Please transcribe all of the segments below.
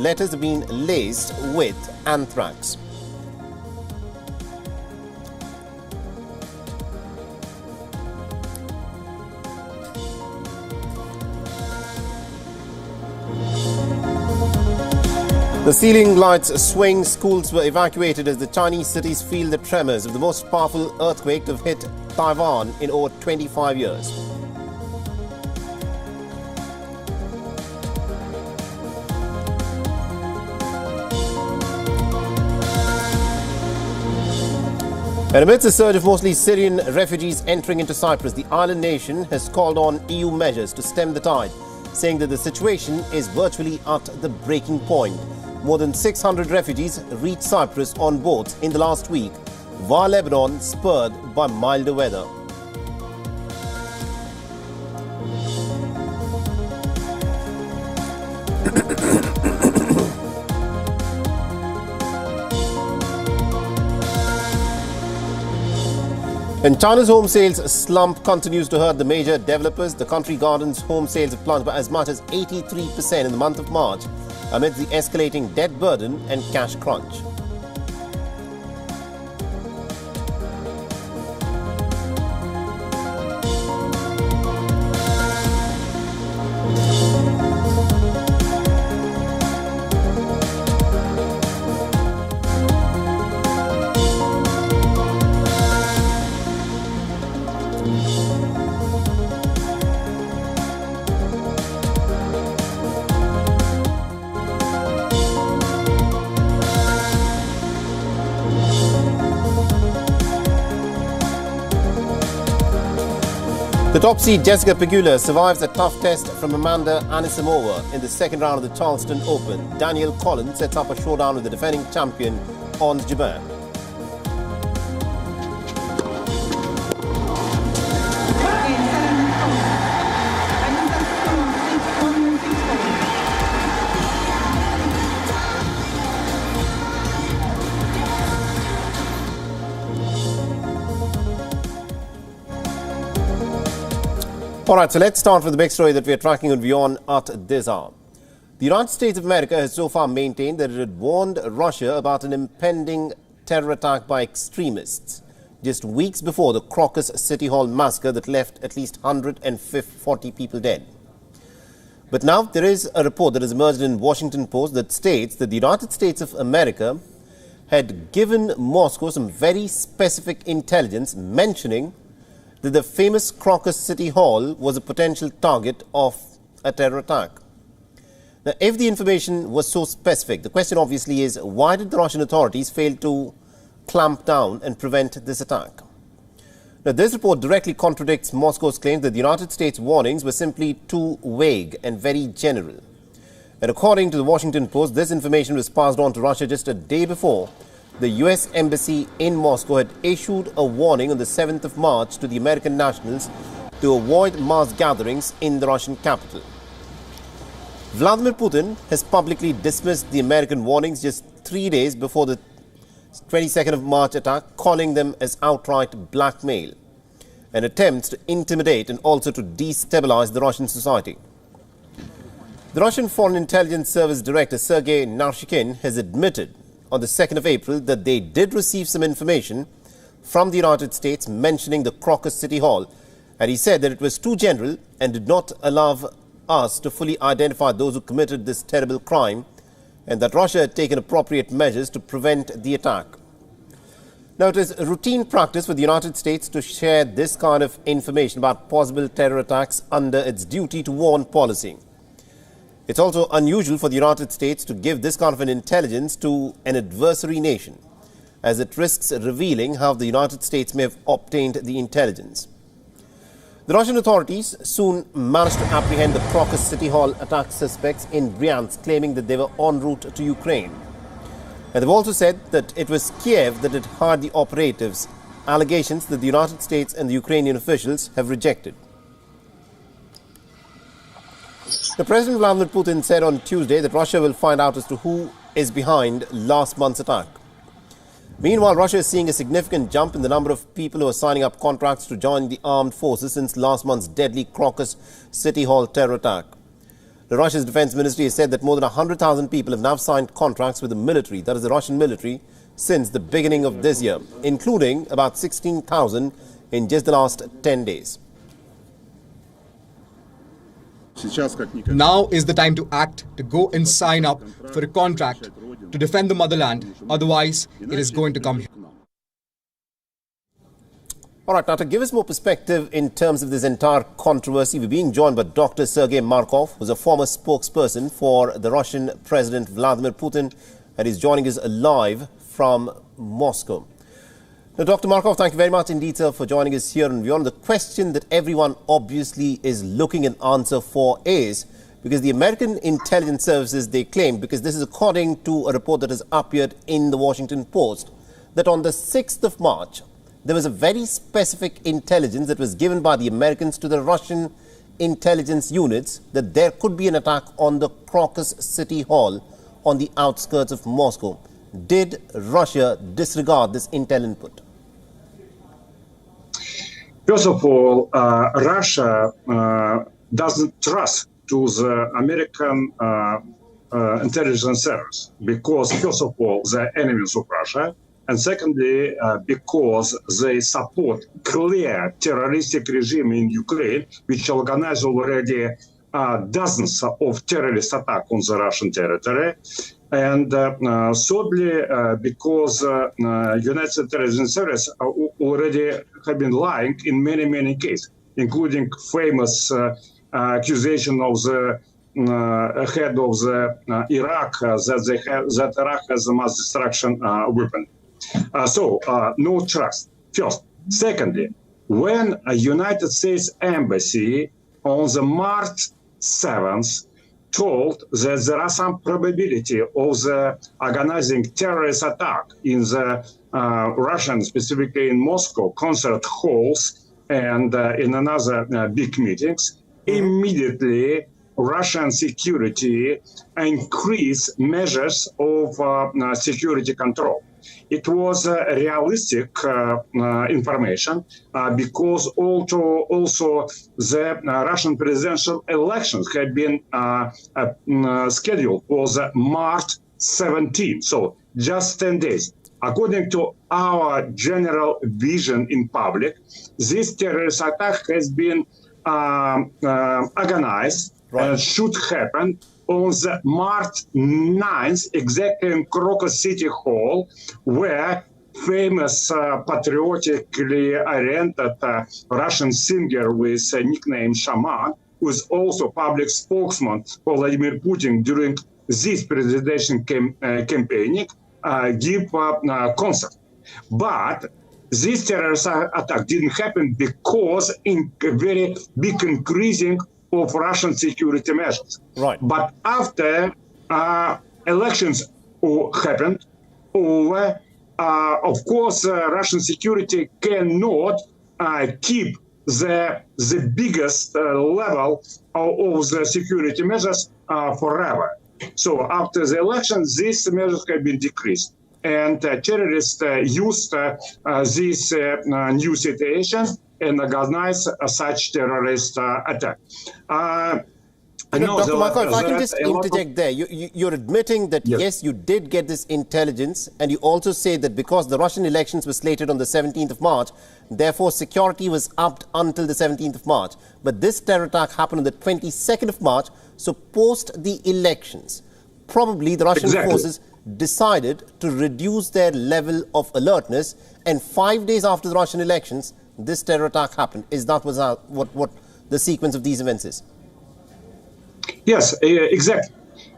letters have been laced with anthrax. The ceiling lights swing, schools were evacuated as the Chinese cities feel the tremors of the most powerful earthquake to have hit Taiwan in over 25 years. And amidst a surge of mostly Syrian refugees entering into Cyprus, the island nation has called on EU measures to stem the tide, saying that the situation is virtually at the breaking point. More than 600 refugees reached Cyprus on boats in the last week, via Lebanon, spurred by milder weather. And China's home sales slump continues to hurt the major developers. The country garden's home sales have plunged by as much as 83% in the month of March, amid the escalating debt burden and cash crunch. The top seed Jessica Pegula survives a tough test from Amanda Anisimova in the second round of the Charleston Open. Danielle Collins sets up a showdown with the defending champion on Japan. All right, so let's start with the big story that we are tracking on WION at this hour. The United States of America has so far maintained that it had warned Russia about an impending terror attack by extremists just weeks before the Crocus City Hall massacre that left at least 140 people dead. But now there is a report that has emerged in Washington Post that states that the United States of America had given Moscow some very specific intelligence mentioning that the famous Crocus City Hall was a potential target of a terror attack. Now, if the information was so specific, the question obviously is, why did the Russian authorities fail to clamp down and prevent this attack? Now, this report directly contradicts Moscow's claim that the United States' warnings were simply too vague and very general. And according to the Washington Post, this information was passed on to Russia just a day before the U.S. Embassy in Moscow had issued a warning on the 7th of March to the American nationals to avoid mass gatherings in the Russian capital. Vladimir Putin has publicly dismissed the American warnings just 3 days before the 22nd of March attack, calling them as outright blackmail and attempts to intimidate and also to destabilize the Russian society. The Russian Foreign Intelligence Service Director Sergei Narshikin has admitted on the 2nd of April that they did receive some information from the United States mentioning the Crocus City Hall, and he said that it was too general and did not allow us to fully identify those who committed this terrible crime, and that Russia had taken appropriate measures to prevent the attack. Now, it is a routine practice for the United States to share this kind of information about possible terror attacks under its duty to warn policy. It's also unusual for the United States to give this kind of an intelligence to an adversary nation, as it risks revealing how the United States may have obtained the intelligence. The Russian authorities soon managed to apprehend the Crocus City Hall attack suspects in Bryansk, claiming that they were en route to Ukraine. And they've also said that it was Kiev that had hired the operatives, allegations that the United States and the Ukrainian officials have rejected. The President Vladimir Putin said on Tuesday that Russia will find out as to who is behind last month's attack. Meanwhile, Russia is seeing a significant jump in the number of people who are signing up contracts to join the armed forces since last month's deadly Crocus City Hall terror attack. Russia's defense ministry has said that more than 100,000 people have now signed contracts with the military, that is the Russian military, since the beginning of this year, including about 16,000 in just the last 10 days. Now is the time to act, to go and sign up for a contract to defend the motherland. Otherwise, it is going to come here. All right, now to give us more perspective in terms of this entire controversy, we're being joined by Dr. Sergei Markov, who's a former spokesperson for the Russian President Vladimir Putin, and he's joining us live from Moscow. Now, Dr. Markov, thank you very much indeed, sir, for joining us here on WION. The question that everyone obviously is looking an answer for is, because the American intelligence services, they claim, because this is according to a report that has appeared in the Washington Post, that on the 6th of March, there was a very specific intelligence that was given by the Americans to the Russian intelligence units that there could be an attack on the Crocus City Hall on the outskirts of Moscow. Did Russia disregard this intel input? First of all, Russia doesn't trust to the American intelligence service because, first of all, they're enemies of Russia. And secondly, because they support clear terroristic regime in Ukraine, which organized already dozens of terrorist attacks on the Russian territory. And thirdly, because United Intelligence Service already have been lying in many, many cases, including famous accusation of the head of the Iraq that Iraq has a mass destruction weapon. So no trust, first. Secondly, when a United States Embassy on the March 7th told that there are some probability of the organizing terrorist attack in the Russian, specifically in Moscow, concert halls and in another big meetings, immediately Russian security increased measures of security control. It was realistic information because also the Russian presidential elections had been scheduled for the March 17th, so just 10 days. According to our general vision in public, this terrorist attack has been organized and should happen on the March 9th, exactly in Crocus City Hall, where famous patriotically oriented Russian singer with a nickname Shaman, who is also public spokesman for Vladimir Putin during this presidential campaign, give concert. But this terrorist attack didn't happen because in a very big increasing of Russian security measures. Right. But after elections happened, of course, Russian security cannot keep the biggest level of the security measures forever. So after the elections, these measures have been decreased. And terrorists used this new situation and organize such terrorist attack. Dr. Markov, if I can just interject there. You're admitting that, yes, you did get this intelligence, and you also say that because the Russian elections were slated on the 17th of March, therefore security was upped until the 17th of March. But this terror attack happened on the 22nd of March, so post the elections. Probably the Russian forces decided to reduce their level of alertness, and 5 days after the Russian elections, this terror attack happened. Is that what the sequence of these events is? Yes, exactly.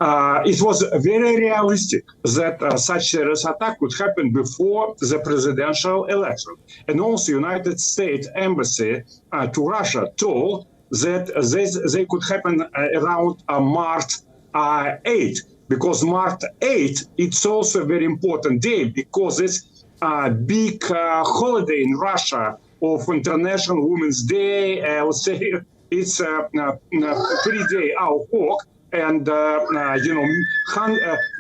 It was very realistic that such terrorist attack would happen before the presidential election. And also United States Embassy to Russia told that they could happen around March 8th. Because March 8th, it's also a very important day because it's a big holiday in Russia of International Women's Day. I would say it's a 3-day out walk, and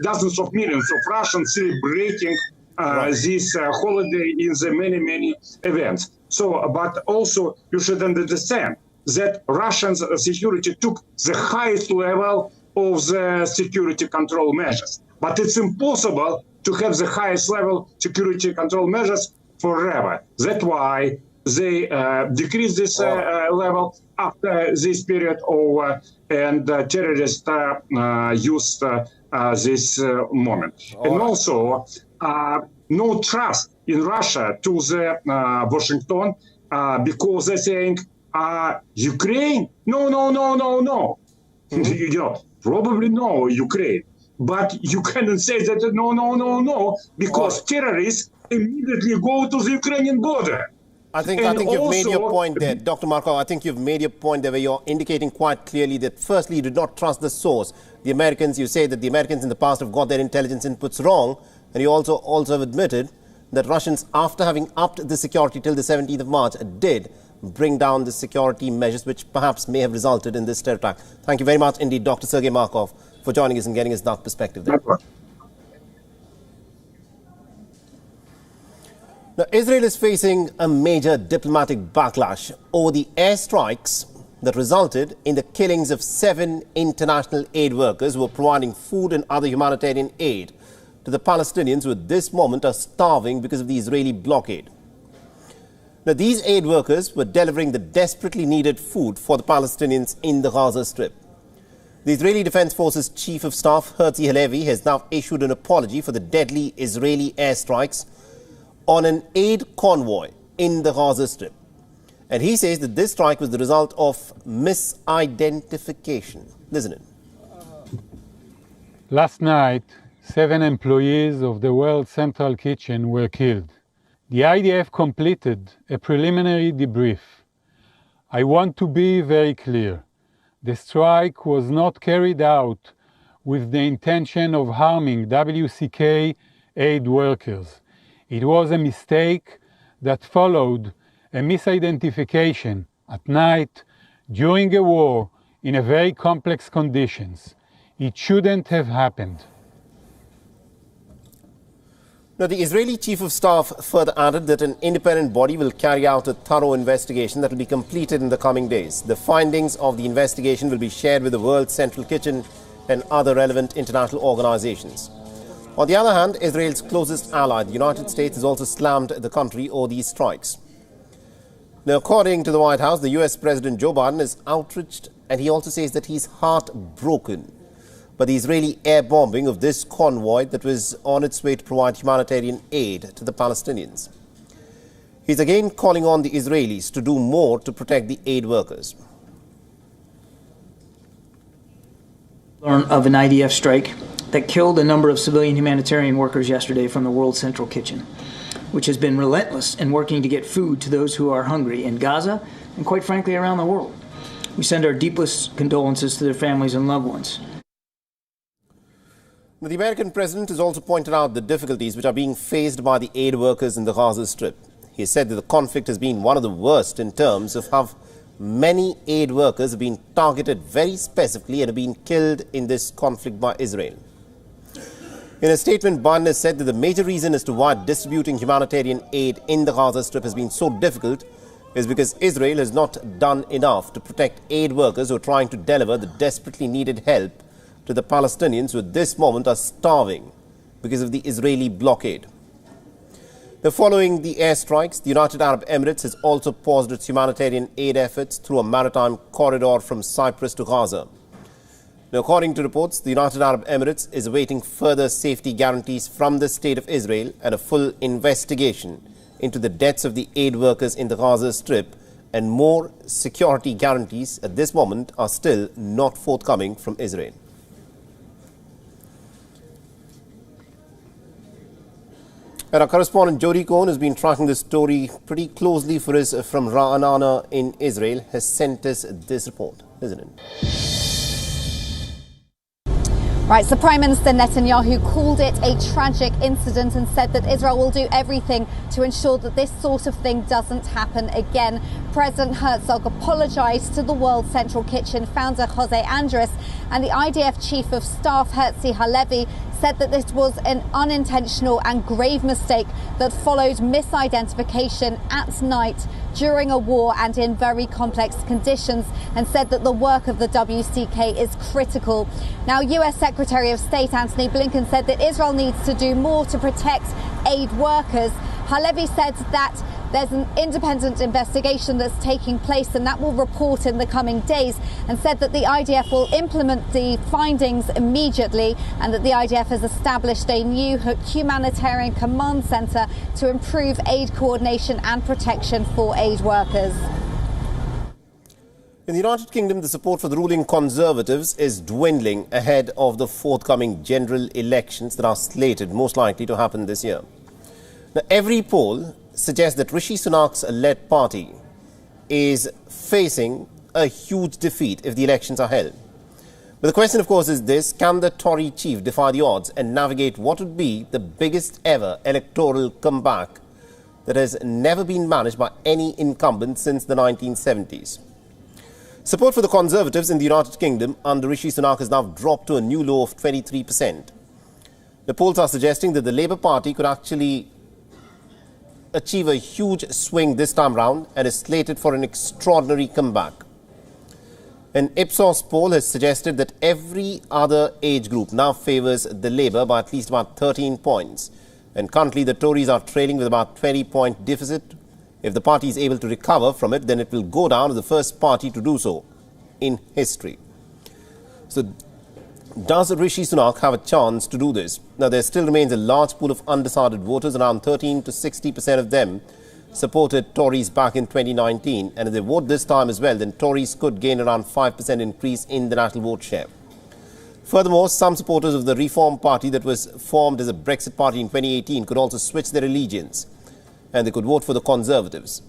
dozens of millions of Russians celebrating this holiday in the many events. So, but also you should understand that Russian security took the highest level of the security control measures. But it's impossible to have the highest level security control measures forever. That's why they decrease this level after this period of and terrorists used this moment. And also no trust in Russia to the Washington because they're saying Ukraine? No. You know, probably no, Ukraine. But you cannot say that no, because terrorists immediately go to the Ukrainian border. I think you've made your point there, Dr. Markov. I think you've made your point there where you're indicating quite clearly that firstly, you do not trust the source. The Americans, you say that the Americans in the past have got their intelligence inputs wrong, and you also have admitted that Russians, after having upped the security till the 17th of March, did bring down the security measures which perhaps may have resulted in this terror attack. Thank you very much indeed, Dr. Sergei Markov, for joining us and getting us that perspective there. Now, Israel is facing a major diplomatic backlash over the airstrikes that resulted in the killings of 7 international aid workers who were providing food and other humanitarian aid to the Palestinians who at this moment are starving because of the Israeli blockade. Now, these aid workers were delivering the desperately needed food for the Palestinians in the Gaza Strip. The Israeli Defense Forces Chief of Staff, Herzi Halevi, has now issued an apology for the deadly Israeli airstrikes on an aid convoy in the Gaza Strip. And he says that this strike was the result of misidentification. Listen in. Last night, 7 employees of the World Central Kitchen were killed. The IDF completed a preliminary debrief. I want to be very clear. The strike was not carried out with the intention of harming WCK aid workers. It was a mistake that followed a misidentification at night during a war in a very complex conditions. It shouldn't have happened. Now, the Israeli Chief of Staff further added that an independent body will carry out a thorough investigation that will be completed in the coming days. The findings of the investigation will be shared with the World Central Kitchen and other relevant international organizations. On the other hand, Israel's closest ally, the United States, has also slammed the country over these strikes. Now, according to the White House, the US President Joe Biden is outraged, and he also says that he's heartbroken by the Israeli air bombing of this convoy that was on its way to provide humanitarian aid to the Palestinians. He's again calling on the Israelis to do more to protect the aid workers. Learn of an IDF strike that killed a number of civilian humanitarian workers yesterday from the World Central Kitchen, which has been relentless in working to get food to those who are hungry in Gaza and, quite frankly, around the world. We send our deepest condolences to their families and loved ones. Now, the American president has also pointed out the difficulties which are being faced by the aid workers in the Gaza Strip. He said that the conflict has been one of the worst in terms of how many aid workers have been targeted very specifically and have been killed in this conflict by Israel. In a statement, Biden has said that the major reason as to why distributing humanitarian aid in the Gaza Strip has been so difficult is because Israel has not done enough to protect aid workers who are trying to deliver the desperately needed help to the Palestinians who at this moment are starving because of the Israeli blockade. Now, following the airstrikes, the United Arab Emirates has also paused its humanitarian aid efforts through a maritime corridor from Cyprus to Gaza. Now, according to reports, the United Arab Emirates is awaiting further safety guarantees from the State of Israel and a full investigation into the deaths of the aid workers in the Gaza Strip, and more security guarantees at this moment are still not forthcoming from Israel. And our correspondent Jody Cohen has been tracking this story pretty closely for us from Ra'anana in Israel, has sent us this report. Isn't it? Right, so Prime Minister Netanyahu called it a tragic incident and said that Israel will do everything to ensure that this sort of thing doesn't happen again. President Herzog apologised to the World Central Kitchen founder Jose Andres, and the IDF Chief of Staff Herzi Halevi said that this was an unintentional and grave mistake that followed misidentification at night during a war and in very complex conditions, and said that the work of the WCK is critical. Now, US Secretary of State Antony Blinken said that Israel needs to do more to protect aid workers. Halevi said that there's an independent investigation that's taking place and that will report in the coming days, and said that the IDF will implement the findings immediately, and that the IDF has established a new humanitarian command centre to improve aid coordination and protection for aid workers. In the United Kingdom, the support for the ruling Conservatives is dwindling ahead of the forthcoming general elections that are slated most likely to happen this year. Now, every poll suggests that Rishi Sunak's led party is facing a huge defeat if the elections are held. But the question, of course, is this: can the Tory chief defy the odds and navigate what would be the biggest ever electoral comeback that has never been managed by any incumbent since the 1970s? Support for the Conservatives in the United Kingdom under Rishi Sunak has now dropped to a new low of 23%. The polls are suggesting that the Labour Party could actually achieve a huge swing this time round and is slated for an extraordinary comeback. An Ipsos poll has suggested that every other age group now favours the Labour by at least about 13 points. And currently the Tories are trailing with about 20-point deficit. If the party is able to recover from it, then it will go down as the first party to do so in history. So, does Rishi Sunak have a chance to do this? Now, there still remains a large pool of undecided voters. Around 13 to 60% of them supported Tories back in 2019. And if they vote this time as well, then Tories could gain around 5% increase in the national vote share. Furthermore, some supporters of the Reform Party that was formed as a Brexit party in 2018 could also switch their allegiance, and they could vote for the Conservatives.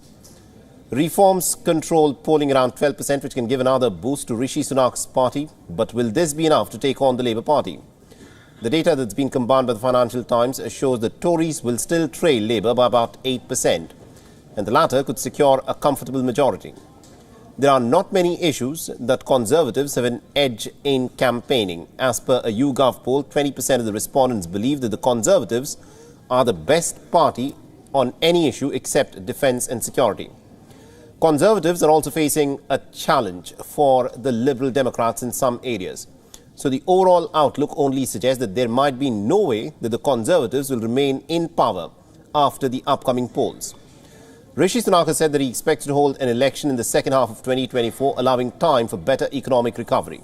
Reforms control polling around 12%, which can give another boost to Rishi Sunak's party. But will this be enough to take on the Labour Party? The data that's been combined by the Financial Times shows that Tories will still trail Labour by about 8%, and the latter could secure a comfortable majority. There are not many issues that Conservatives have an edge in campaigning. As per a YouGov poll, 20% of the respondents believe that the Conservatives are the best party on any issue except defence and security. Conservatives are also facing a challenge for the Liberal Democrats in some areas. So the overall outlook only suggests that there might be no way that the Conservatives will remain in power after the upcoming polls. Rishi Sunak has said that he expects to hold an election in the second half of 2024, allowing time for better economic recovery.